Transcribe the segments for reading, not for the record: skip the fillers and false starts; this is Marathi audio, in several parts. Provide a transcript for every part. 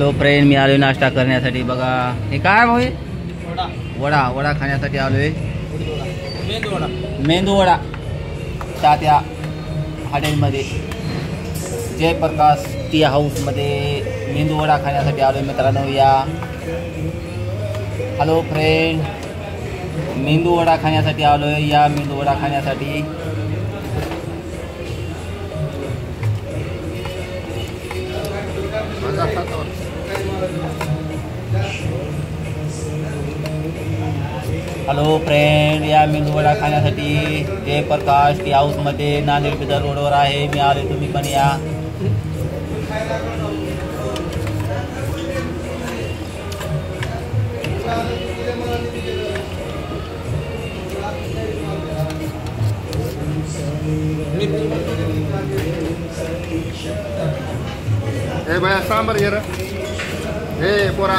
हॅलो फ्रेंड, मी आलोय नाश्ता करण्यासाठी. बघा हे काय भाऊ, वडा वडा खाण्यासाठी आलोय. मेंदू वडा तात्या हॉटेलमध्ये, जयप्रकाश टी हाऊसमध्ये मेंदू वडा खाण्यासाठी आलोय मित्रांनो. या हॅलो फ्रेंड, मेंदू वडा खाण्यासाठी आलोय. या मेंदू वडा खाण्यासाठी. हॅलो फ्रेंड, या मेंदू वडा खाण्यासाठी जयप्रकाश टी हाऊसमध्ये नांदेड बिदर रोडवर आहे. मी आले, तुम्ही पण या. ए भैया सांबर ये रे. ए पोरा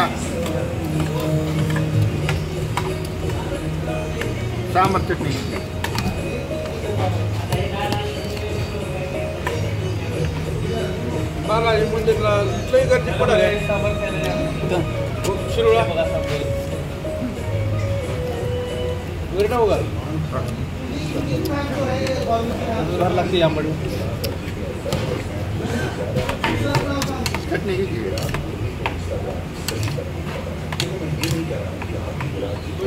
सांबर चटणी. बालाजी मंदिरला लई गर्दी पडले. शिरोळा वेरडा बघा लागते आंबट चटणी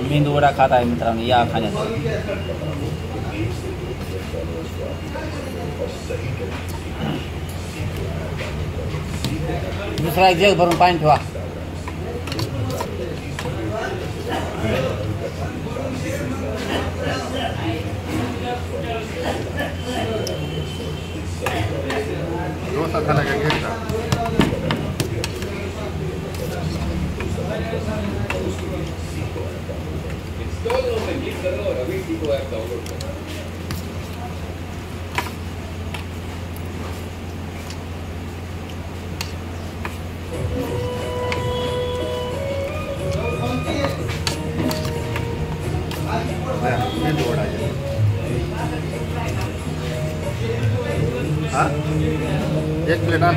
मेंदू वडा खात आहे मित्रांनो, या खाण्यासाठी. दुसरा एक जग भरून पाणी ठेवा. डोसा झाला का घेतला. मेंदू वडा हाँ 1 प्लेट हाँ.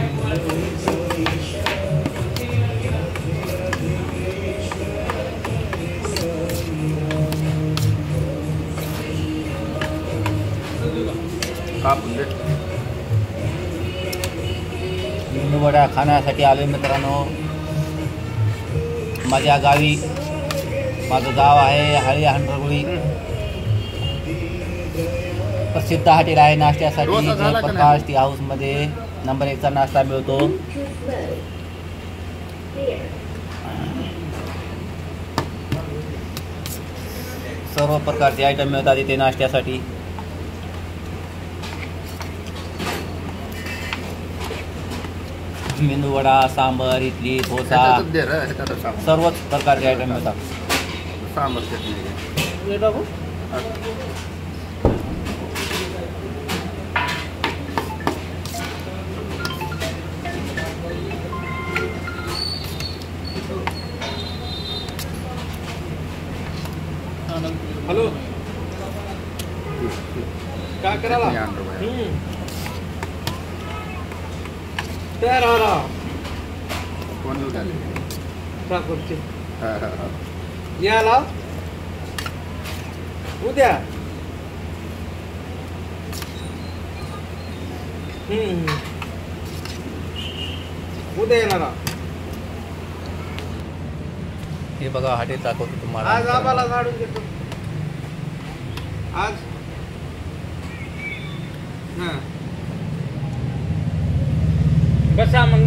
मेंदू वडा खाण्यासाठी आलोय मित्रांनो. माझ्या गावी, माझं गाव आहे हळी हंडरगुळी. प्रसिद्ध हॉटेल आहे नाश्त्यासाठी. जयप्रकाश टी हाऊसमध्ये नंबर 1चा नाश्ता मिळतो. सर्व प्रकारचे आयटम मिळतात इथे नाश्त्यासाठी. मेंदू वडा, सांबर, इडली, डोसा, सर्वच प्रकारचे आयटम मिळतात. सांबर चटणी हॅलो काय करायला तयार राहा. कोण झाले ठाकूरचे याला उद्या. उद्या येणार. हे बघा हॉटेल दाखवतो तुम्हाला. आज आम्हाला काढून घेतो आज. बसा मग